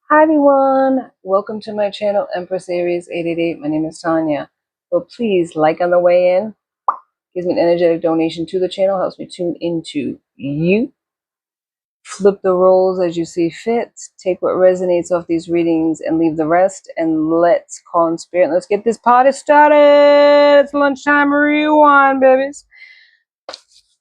Hi everyone, welcome to my channel Empress Aries 888. My name is Tanya. So please like on the way in. Gives me an energetic donation to the channel, helps me tune into you. Flip the roles as you see fit. Take what resonates off these readings and leave the rest. And let's call in spirit. Let's get this party started. It's lunchtime rewind, babies.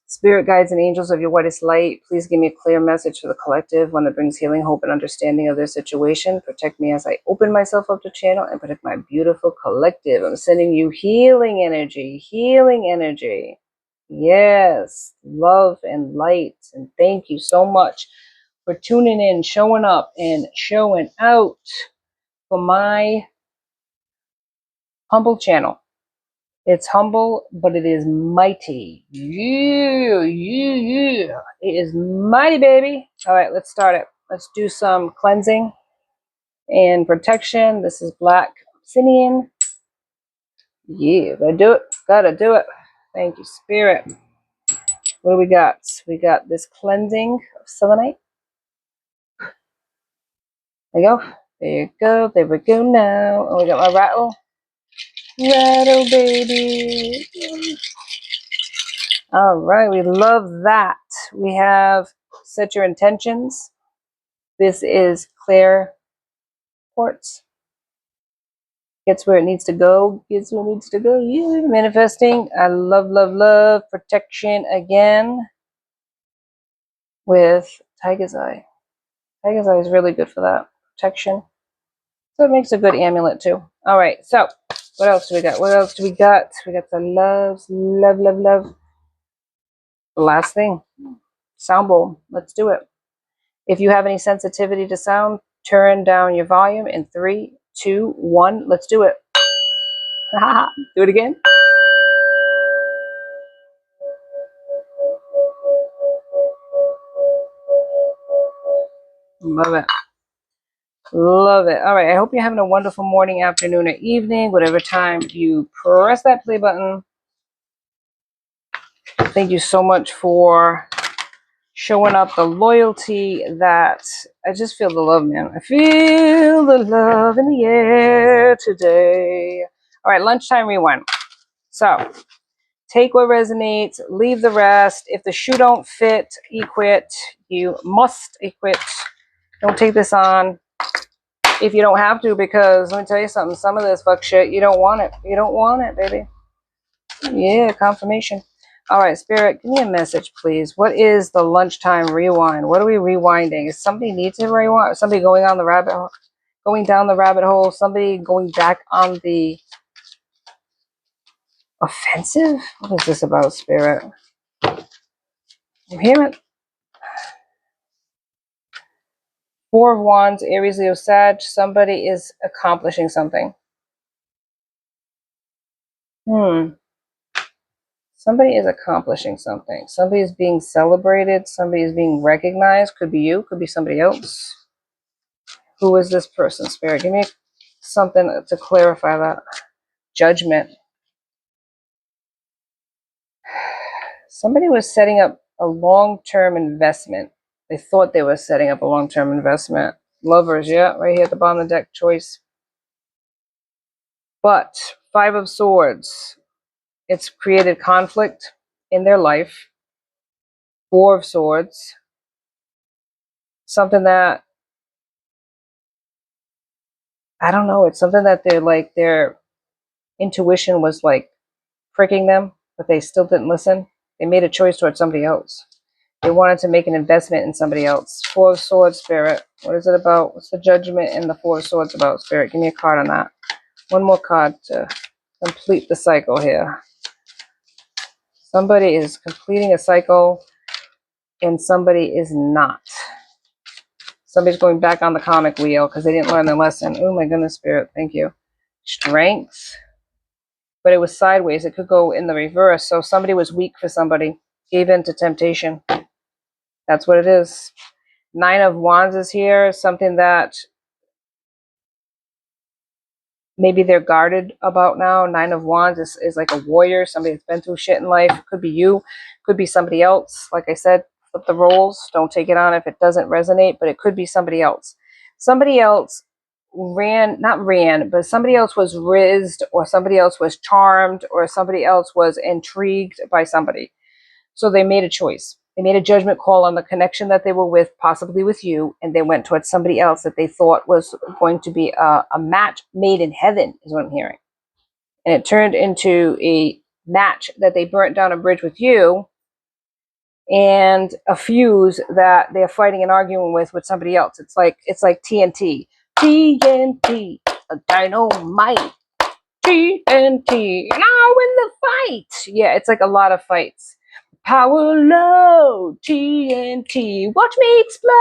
Spirit guides and angels of your whitest light, please give me a clear message for the collective, one that brings healing, hope, and understanding of their situation. Protect me as I open myself up to channel and protect my beautiful collective. I'm sending you healing energy, healing energy. Yes, love and light. And thank you so much for tuning in, showing up, and showing out for my humble channel. It's humble, but it is mighty. Yeah. It is mighty, baby. All right, let's start it. Let's do some cleansing and protection. This is black obsidian. Yeah, gotta do it. Gotta do it. Thank you, Spirit. What do we got? We got this cleansing of selenite. There you go. There you go. There we go now. Oh, we got my rattle. Rattle, baby. All right, we love that. We have set your intentions. This is clear quartz. Gets where it needs to go. Gets where it needs to go. Yeah, manifesting. I love, love, love. Protection again with Tiger's Eye. Tiger's Eye is really good for that. Protection. So it makes a good amulet too. All right, so what else do we got? What else do we got? We got the loves. Love, love, love. The last thing. Sound bowl. Let's do it. If you have any sensitivity to sound, turn down your volume in 3, 2, 1. Let's do it. Do it again. Love it. Love it. All right. I hope you're having a wonderful morning, afternoon, or evening, whatever time you press that play button. Thank you so much for showing up, the loyalty that I just feel the love, man. I feel the love in the air today. All right. Lunchtime rewind. So take what resonates, leave the rest. If the shoe don't fit, equit. You must equit. Don't take this on if you don't have to, because let me tell you something, some of this fuck shit, you don't want it. You don't want it, baby. Yeah, confirmation. All right, Spirit, give me a message, please. What is the lunchtime rewind? What are we rewinding? Is somebody need to rewind? Somebody going down the rabbit hole? Somebody going back on the offensive? What is this about, Spirit? I'm hearing Four of Wands, Aries, Leo, Sag. Somebody is accomplishing something. Somebody is accomplishing something. Somebody is being celebrated. Somebody is being recognized. Could be you. Could be somebody else. Who is this person, Spirit? Give me something to clarify that. Judgment. Somebody was setting up a long-term investment. They thought they were setting up a long-term investment. Lovers, yeah, right here at the bottom of the deck, choice. But Five of Swords. It's created conflict in their life. Four of Swords. Something that, I don't know, it's something that they're like, their intuition was like pricking them, but they still didn't listen. They made a choice towards somebody else. They wanted to make an investment in somebody else. Four of Swords, Spirit. What is it about? What's the judgment in the Four of Swords about, Spirit? Give me a card on that. One more card to complete the cycle here. Somebody is completing a cycle and somebody is not. Somebody's going back on the comic wheel because they didn't learn their lesson. Oh my goodness, Spirit. Thank you. Strength. But it was sideways. It could go in the reverse. So somebody was weak for somebody, gave in to temptation. That's what it is. Nine of Wands is here. Something that maybe they're guarded about now. Nine of Wands is like a warrior. Somebody that's been through shit in life. Could be you. Could be somebody else. Like I said, flip the roles. Don't take it on if it doesn't resonate. But it could be somebody else. Somebody else not ran, but somebody else was rizzed, or somebody else was charmed, or somebody else was intrigued by somebody. So they made a choice. They made a judgment call on the connection that they were with, possibly with you, and they went towards somebody else that they thought was going to be a match made in heaven, is what I'm hearing. And it turned into a match that they burnt down a bridge with you, and a fuse that they're fighting and arguing with somebody else. It's like TNT. TNT, a dynamite. TNT, now in the fight. Yeah, it's like a lot of fights. Power low, TNT, watch me explode.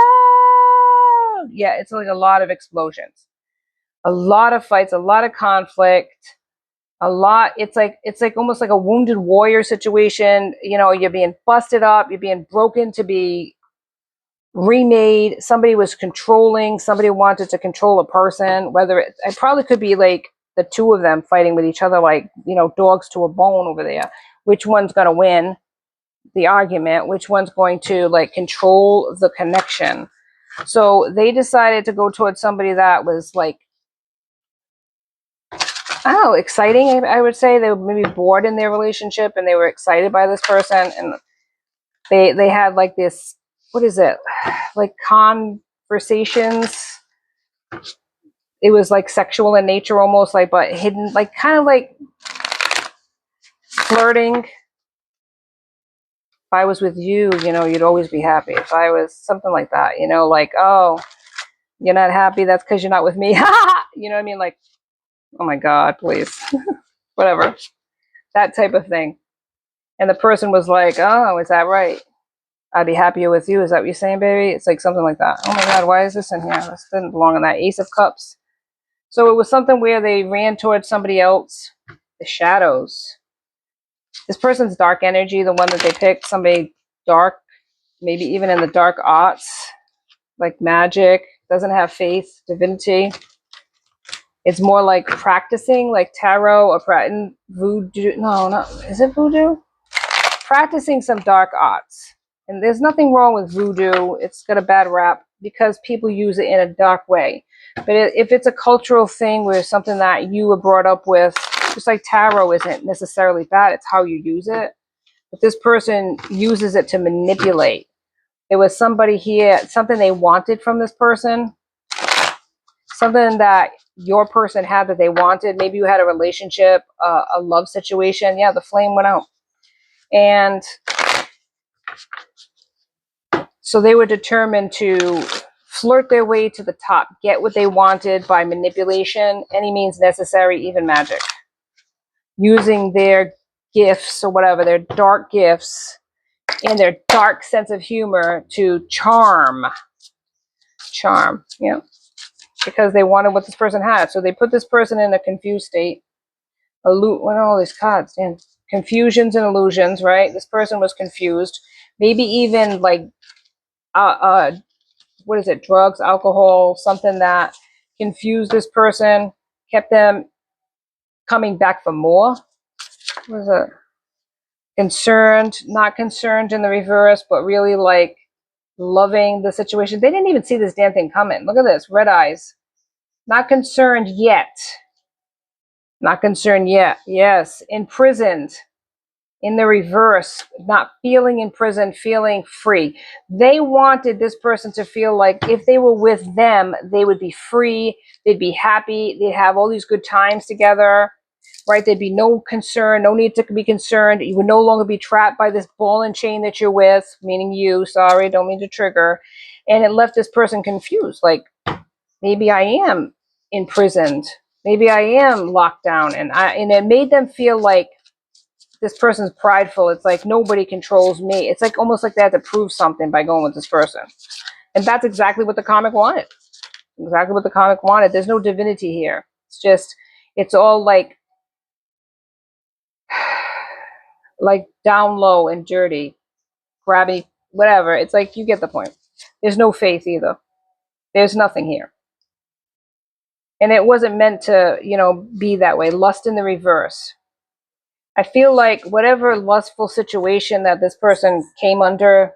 Yeah, it's like a lot of explosions, a lot of fights, a lot of conflict, a lot. It's like almost like a wounded warrior situation. You know, you're being busted up, you're being broken to be remade. Somebody was controlling, somebody wanted to control a person, whether it probably could be like the two of them fighting with each other, like, you know, dogs to a bone over there. Which one's going to win the argument? Which one's going to like control the connection? So they decided to go towards somebody that was like, I don't know, exciting. I would say they were maybe bored in their relationship and they were excited by this person, and they had like this, what is it, like conversations. It was like sexual in nature, almost like, but hidden, like kind of like flirting. If I was with you, you know, you'd always be happy. If I was something like that, you know, like, oh, you're not happy, that's because you're not with me. You know what I mean? Like, oh my God, please. Whatever. That type of thing. And the person was like, oh, is that right? I'd be happier with you. Is that what you're saying, baby? It's like something like that. Oh my God, why is this in here? This didn't belong in that. Ace of Cups. So it was something where they ran towards somebody else. The shadows. This person's dark energy, the one that they picked, somebody dark, maybe even in the dark arts, like magic, doesn't have faith, divinity. It's more like practicing, like tarot or voodoo. No, not, is it voodoo? Practicing some dark arts. And there's nothing wrong with voodoo. It's got a bad rap because people use it in a dark way. But if it's a cultural thing where something that you were brought up with, just like tarot isn't necessarily bad, it's how you use it. But this person uses it to manipulate. There was somebody here, something they wanted from this person, something that your person had that they wanted. Maybe you had a relationship, a love situation. Yeah, the flame went out. And so they were determined to flirt their way to the top, get what they wanted by manipulation, any means necessary, even magic. Using their gifts or whatever, their dark gifts and their dark sense of humor to charm. Yeah. Because they wanted what this person had. So they put this person in a confused state. What are all these cards? Damn. Confusions and illusions, right? This person was confused. Maybe even like what is it, drugs, alcohol, something that confused this person, kept them coming back for more. What is it? Concerned, not concerned in the reverse, but really like loving the situation. They didn't even see this damn thing coming. Look at this, red eyes. Not concerned yet. Not concerned yet. Yes, imprisoned. In the reverse, not feeling imprisoned, feeling free. They wanted this person to feel like if they were with them, they would be free, they'd be happy, they'd have all these good times together, right? There'd be no concern, no need to be concerned. You would no longer be trapped by this ball and chain that you're with, meaning you, sorry, don't mean to trigger. And it left this person confused, like, maybe I am imprisoned, maybe I am locked down. And it made them feel like this person's prideful. It's like nobody controls me. It's like almost like they had to prove something by going with this person. And that's exactly what the comic wanted. Exactly what the comic wanted. There's no divinity here. It's just, it's all like down low and dirty, grabby, whatever. It's like, you get the point. There's no faith either. There's nothing here. And it wasn't meant to, you know, be that way. Lust in the reverse. I feel like whatever lustful situation that this person came under,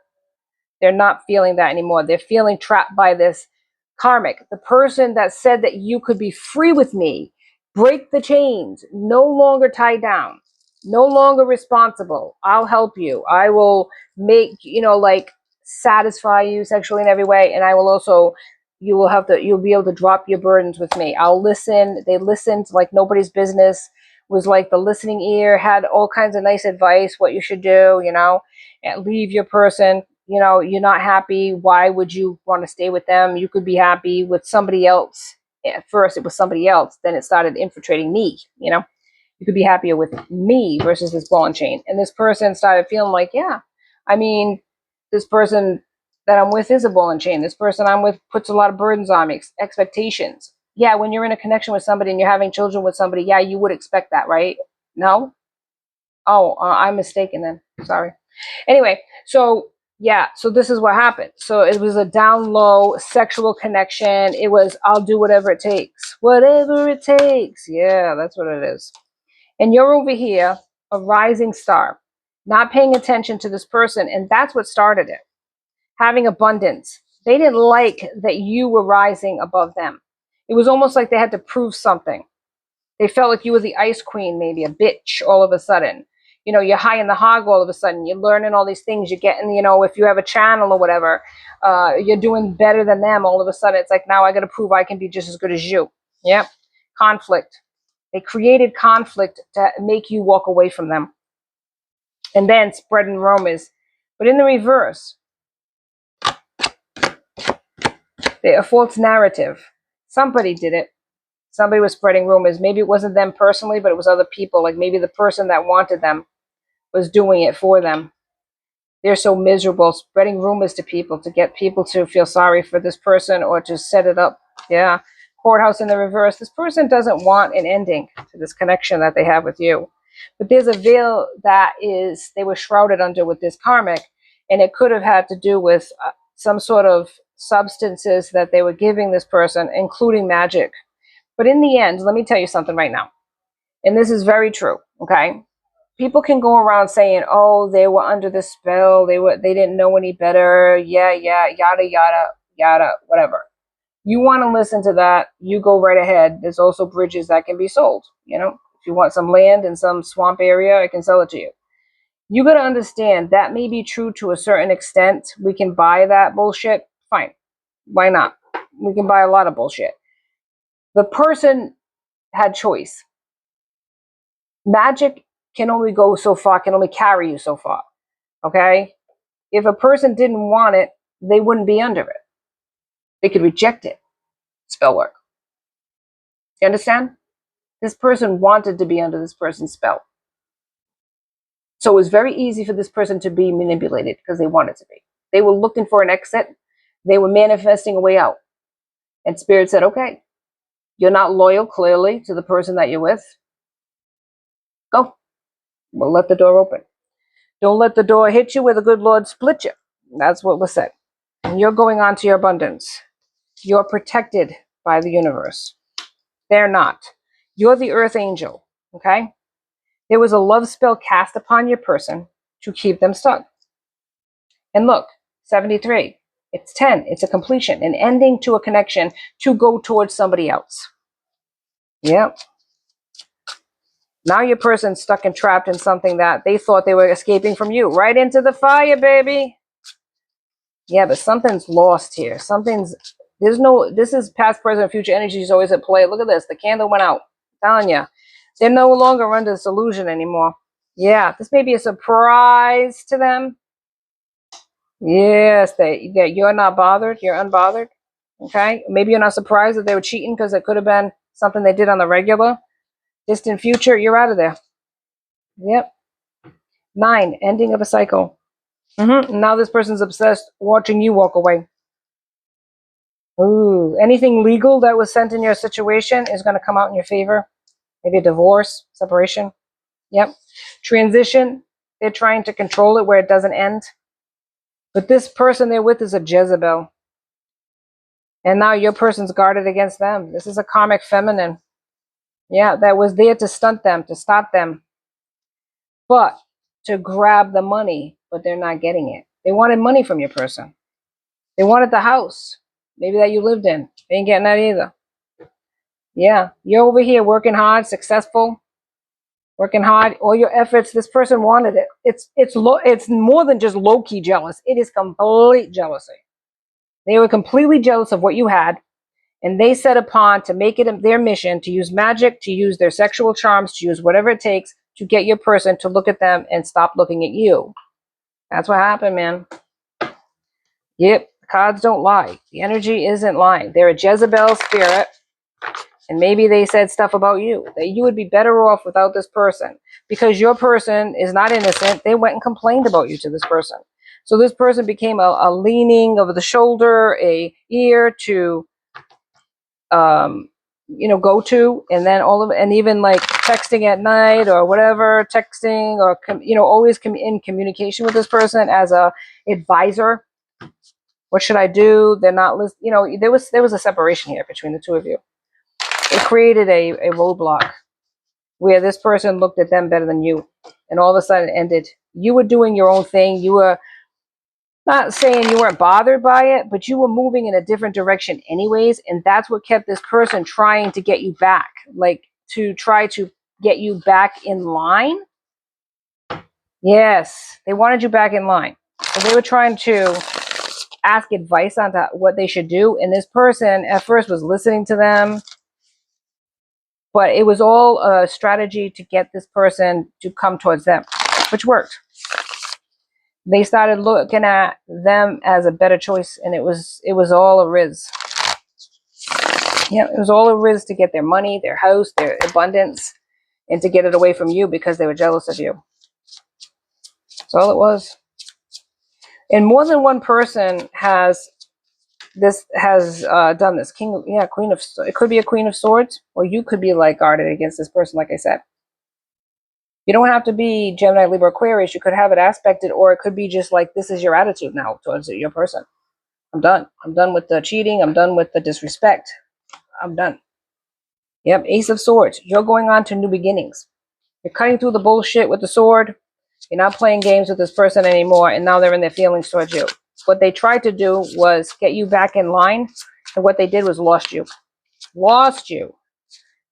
they're not feeling that anymore. They're feeling trapped by this Karmic, the person that said that you could be free with me, break the chains, no longer tied down, no longer responsible. I'll help you. I will make, like satisfy you sexually in every way. And I will also, you'll be able to drop your burdens with me. I'll listen. They listened like nobody's business, was like the listening ear, had all kinds of nice advice, what you should do, and leave your person. You're not happy. Why would you want to stay with them? You could be happy with somebody else. At first it was somebody else. Then it started infiltrating me, You could be happier with me versus this ball and chain. And this person started feeling like, yeah, I mean, this person that I'm with is a ball and chain. This person I'm with puts a lot of burdens on me, expectations. Yeah, when you're in a connection with somebody and you're having children with somebody, yeah, you would expect that, right? No? Oh, I'm mistaken then. Sorry. Anyway, so yeah, so this is what happened. So it was a down low sexual connection. It was, I'll do whatever it takes. Whatever it takes. Yeah, that's what it is. And you're over here, a rising star, not paying attention to this person. And that's what started it. Having abundance. They didn't like that you were rising above them. It was almost like they had to prove something. They felt like you were the ice queen, maybe a bitch all of a sudden. You're high in the hog all of a sudden. You're learning all these things. You're getting, if you have a channel or whatever, you're doing better than them all of a sudden. It's like, now I got to prove I can be just as good as you. Yep. Conflict. They created conflict to make you walk away from them. And then spreading rumors. But in the reverse, a false narrative. Somebody did it. Somebody was spreading rumors. Maybe it wasn't them personally, but it was other people. Like maybe the person that wanted them was doing it for them. They're so miserable, spreading rumors to people to get people to feel sorry for this person or to set it up. Yeah. Courthouse in the reverse. This person doesn't want an ending to this connection that they have with you. But there's a veil that they were shrouded under with this karmic, and it could have had to do with some sort of substances that they were giving this person, including magic. But in the end, let me tell you something right now. And this is very true, okay? People can go around saying, oh, they were under the spell, they didn't know any better, yeah, yada, yada, yada, whatever. You want to listen to that, you go right ahead. There's also bridges that can be sold, If you want some land in some swamp area, I can sell it to you. You got to understand that may be true to a certain extent. We can buy that bullshit. Fine. Why not? We can buy a lot of bullshit. The person had choice. Magic can only go so far, can only carry you so far. Okay? If a person didn't want it, they wouldn't be under it. They could reject it. Spell work. You understand? This person wanted to be under this person's spell. So it was very easy for this person to be manipulated because they wanted to be. They were looking for an exit. They were manifesting a way out. And Spirit said, okay, you're not loyal, clearly, to the person that you're with. Go. We'll let the door open. Don't let the door hit you where the good Lord split you. That's what was said. And you're going on to your abundance. You're protected by the universe. They're not. You're the earth angel, okay? There was a love spell cast upon your person to keep them stuck. And look, 73. It's 10. It's a completion, an ending to a connection to go towards somebody else. Yep. Now your person's stuck and trapped in something that they thought they were escaping from you. Right into the fire, baby. Yeah, but something's lost here. This is past, present, future energy is always at play. Look at this. The candle went out. I'm telling you. They're no longer under this illusion anymore. Yeah, this may be a surprise to them. Yes, you're not bothered. You're unbothered. Okay? Maybe you're not surprised that they were cheating because it could have been something they did on the regular. Distant future, you're out of there. Yep. 9, ending of a cycle. Now this person's obsessed watching you walk away. Ooh, anything legal that was sent in your situation is going to come out in your favor. Maybe a divorce, separation. Yep. Transition, they're trying to control it where it doesn't end. But this person they're with is a Jezebel. And now your person's guarded against them. This is a karmic feminine. Yeah, that was there to stunt them, to stop them. But to grab the money, but they're not getting it. They wanted money from your person. They wanted the house. maybe that you lived in. They ain't getting that either. Yeah, you're over here working hard, successful, working hard, all your efforts. This person wanted it. It's more than just low-key jealous. It is complete jealousy. They were completely jealous of what you had, and they set upon to make it their mission to use magic, to use their sexual charms, to use whatever it takes to get your person to look at them and stop looking at you. That's what happened, man. Yep, cards don't lie. The energy isn't lying. They're a Jezebel spirit, and maybe they said stuff about you, that you would be better off without this person because your person is not innocent. They went and complained about you to this person. So this person became a leaning over the shoulder, a ear to, go to, and then and even like texting at night or whatever, texting or, always in communication with this person as a advisor. What should I do? They're not listening. There was a separation here between the two of you. It created a roadblock where this person looked at them better than you, and all of a sudden it ended. You were doing your own thing. You were not saying you weren't bothered by it, but you were moving in a different direction anyways, and that's what kept this person trying to get you back, like to try to get you back in line. Yes, they wanted you back in line. So they were trying to ask advice on what they should do, and this person at first was listening to them, but it was all a strategy to get this person to come towards them, which worked. They started looking at them as a better choice, and it was all a riz. Yeah, it was all a riz to get their money, their house, their abundance, and to get it away from you because they were jealous of you. That's all it was. And more than one person has done this. Queen of, it could be a Queen of Swords, or you could be like guarded against this person, like I said. You don't have to be Gemini, Libra, Aquarius. You could have it aspected, or it could be just like, this is your attitude now towards your person. I'm done. I'm done with the cheating. I'm done with the disrespect. I'm done. Yep, Ace of Swords. You're going on to new beginnings. You're cutting through the bullshit with the sword. You're not playing games with this person anymore, and now they're in their feelings towards you. What they tried to do was get you back in line, and what they did was lost you. Lost you.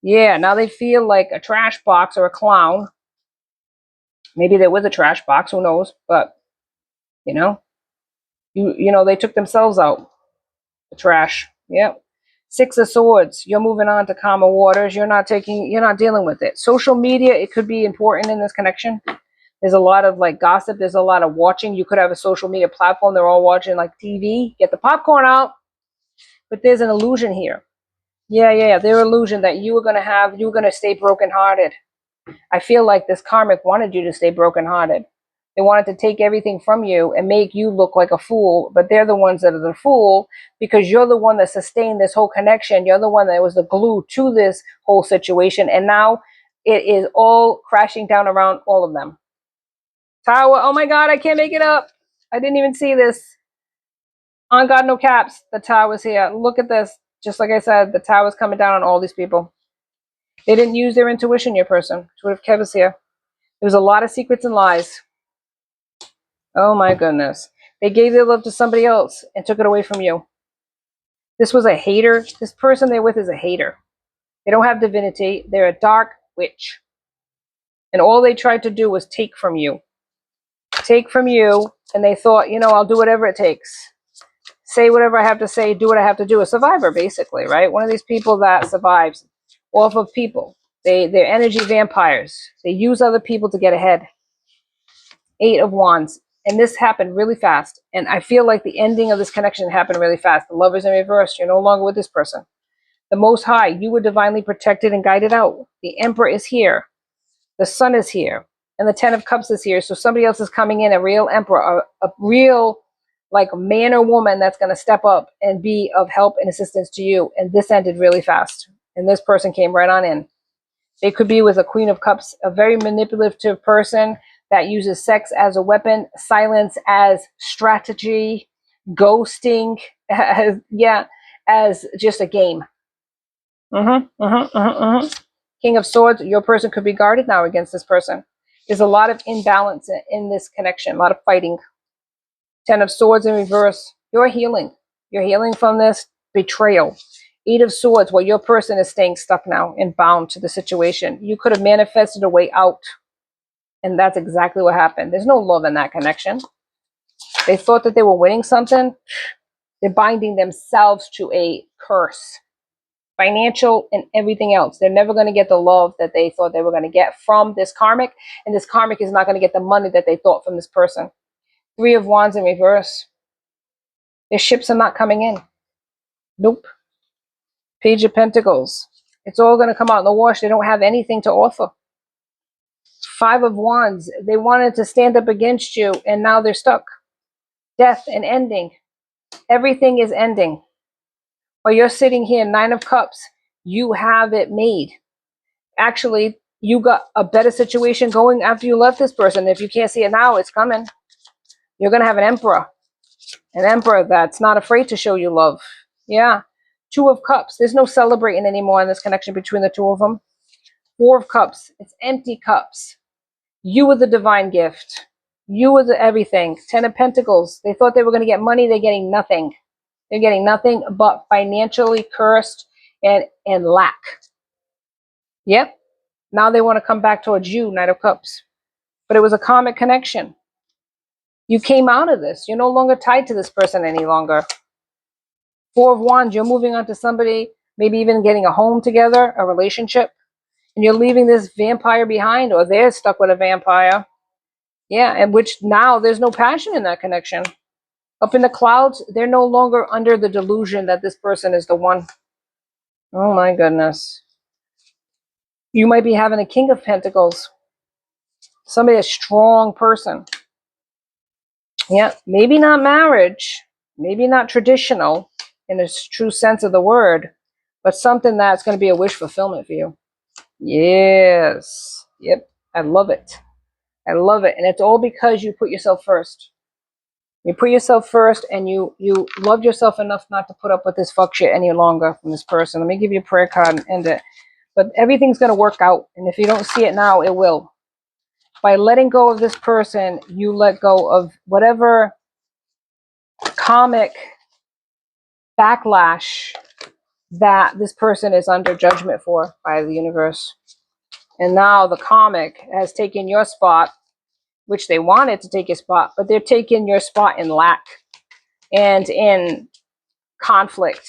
Yeah, now they feel like a trash box or a clown. Maybe there was a trash box, who knows? But, they took themselves out. The trash. Yep. Six of Swords. You're moving on to calmer waters. You're not dealing with it. Social media, it could be important in this connection. There's a lot of like gossip. There's a lot of watching. You could have a social media platform. They're all watching like TV. Get the popcorn out. But there's an illusion here. Yeah. Their illusion that you were going to stay brokenhearted. I feel like this karmic wanted you to stay brokenhearted. They wanted to take everything from you and make you look like a fool, but they're the ones that are the fool because you're the one that sustained this whole connection. You're the one that was the glue to this whole situation, and now it is all crashing down around all of them. Tower, oh my God, I can't make it up. I didn't even see this. On God, no caps. The tower's here. Look at this. Just like I said, the tower's coming down on all these people. They didn't use their intuition, your person. What if Kev is here? There was a lot of secrets and lies. Oh my goodness. They gave their love to somebody else and took it away from you. This was a hater. This person they're with is a hater. They don't have divinity. They're a dark witch. And all they tried to do was take from you. Take from you. And they thought, I'll do whatever it takes. Say whatever I have to say. Do what I have to do. A survivor, basically, right? One of these people that survives off of people. They're energy vampires. They use other people to get ahead. 8 of Wands. And this happened really fast. And I feel like the ending of this connection happened really fast. The Lovers in reverse. You're no longer with this person. The Most High. You were divinely protected and guided out. The Emperor is here. The Sun is here. And the 10 of Cups is here. So somebody else is coming in. A real Emperor. A real like man or woman that's going to step up and be of help and assistance to you. And this ended really fast. And this person came right on in. They could be with a Queen of Cups. A very manipulative person that uses sex as a weapon, silence as strategy, ghosting, as just a game. King of Swords, your person could be guarded now against this person. There's a lot of imbalance in this connection, a lot of fighting. 10 of Swords in reverse. You're healing. You're healing from this. betrayal. 8 of Swords, well, your person is staying stuck now and bound to the situation. You could have manifested a way out, and that's exactly what happened. There's no love in that connection. They thought that they were winning something. They're binding themselves to a curse, financial and everything else. They're never going to get the love that they thought they were going to get from this karmic, and this karmic is not going to get the money that they thought from this person. 3 of Wands in reverse. Their ships are not coming in. Nope. Page of Pentacles. It's all going to come out in the wash. They don't have anything to offer. 5 of Wands. They wanted to stand up against you, and now they're stuck. Death and ending. Everything is ending. While you're sitting here, 9 of Cups, you have it made. Actually, you got a better situation going after you left this person. If you can't see it now, it's coming. You're going to have an emperor. An emperor that's not afraid to show you love. Yeah. 2 of Cups. There's no celebrating anymore in this connection between the two of them. 4 of Cups. It's empty cups. You were the divine gift. You were the everything. 10 of Pentacles. They thought they were going to get money. They're getting nothing. They're getting nothing but financially cursed and lack. Yep. Now they want to come back towards you, Knight of Cups. But it was a karmic connection. You came out of this. You're no longer tied to this person any longer. 4 of Wands, you're moving on to somebody, maybe even getting a home together, a relationship. And you're leaving this vampire behind, or they're stuck with a vampire. Yeah, and which now there's no passion in that connection. Up in the clouds, they're no longer under the delusion that this person is the one. Oh my goodness. You might be having a King of Pentacles. Somebody, a strong person. Yeah, maybe not marriage. Maybe not traditional in the true sense of the word, but something that's going to be a wish fulfillment for you. Yes. Yep. I love it. I love it. And it's all because you put yourself first. You put yourself first, and you loved yourself enough not to put up with this fuck shit any longer from this person. Let me give you a prayer card and end it. But everything's going to work out. And if you don't see it now, it will. By letting go of this person, you let go of whatever karmic backlash that this person is under judgment for by the universe. And now the karmic has taken your spot, which they wanted to take your spot, but they're taking your spot in lack and in conflict,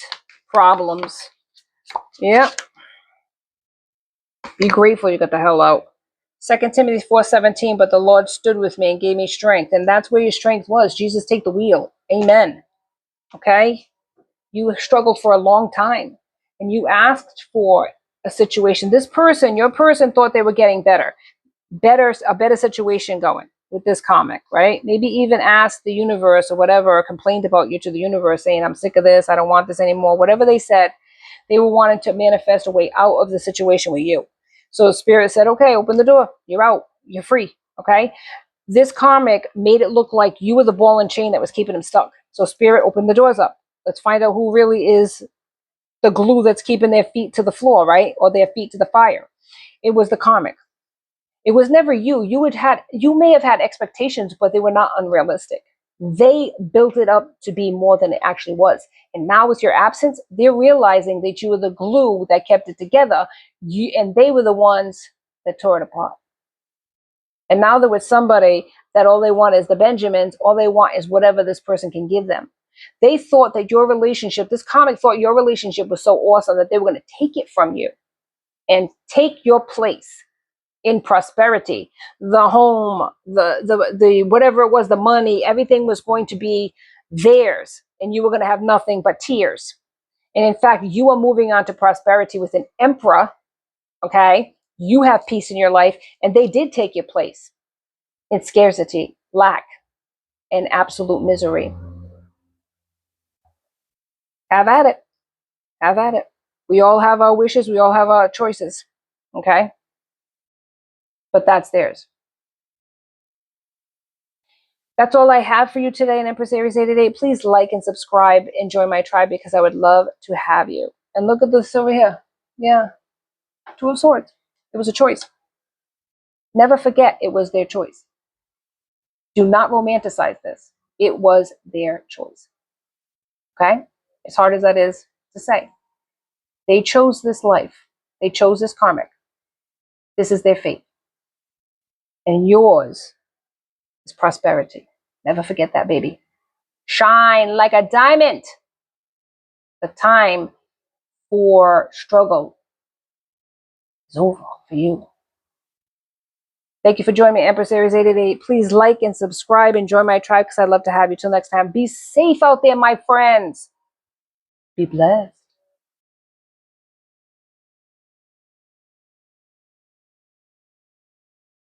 problems. Yep. Be grateful you got the hell out. 2 Timothy 4:17, but the Lord stood with me and gave me strength. And that's where your strength was. Jesus, take the wheel. Amen. Okay? You struggled for a long time, and you asked for a situation. This person, your person, thought they were getting better, a better situation going with this comic, right? Maybe even asked the universe or whatever, or complained about you to the universe, saying, I'm sick of this, I don't want this anymore. Whatever they said, they were wanting to manifest a way out of the situation with you. So Spirit said, okay, open the door. You're out. You're free. Okay? This karmic made it look like you were the ball and chain that was keeping him stuck. So Spirit opened the doors up. Let's find out who really is the glue that's keeping their feet to the floor, right? Or their feet to the fire. It was the karmic. It was never you. You may have had expectations, but they were not unrealistic. They built it up to be more than it actually was. And now with your absence, they're realizing that you were the glue that kept it together. And they were the ones that tore it apart. And now they're with somebody that all they want is the Benjamins. All they want is whatever this person can give them. They thought that your relationship, this comic thought your relationship was so awesome that they were going to take it from you and take your place in prosperity, the home, the whatever it was, the money, everything was going to be theirs, and you were going to have nothing but tears. And in fact, you are moving on to prosperity with an emperor. Okay, you have peace in your life, and they did take your place in scarcity, lack, and absolute misery. Have at it. Have at it. We all have our wishes. We all have our choices. Okay, but that's theirs. That's all I have for you today in Empress Aries 888. Please like and subscribe. Enjoy my tribe, because I would love to have you. And look at this over here. Yeah. 2 of Swords. It was a choice. Never forget it was their choice. Do not romanticize this. It was their choice. Okay? As hard as that is, to say. They chose this life. They chose this karmic. This is their fate. And yours is prosperity. Never forget that, baby. Shine like a diamond. The time for struggle is over for you. Thank you for joining me, Empress Aries 888. Please like and subscribe and join my tribe because I'd love to have you. Till next time, be safe out there, my friends. Be blessed.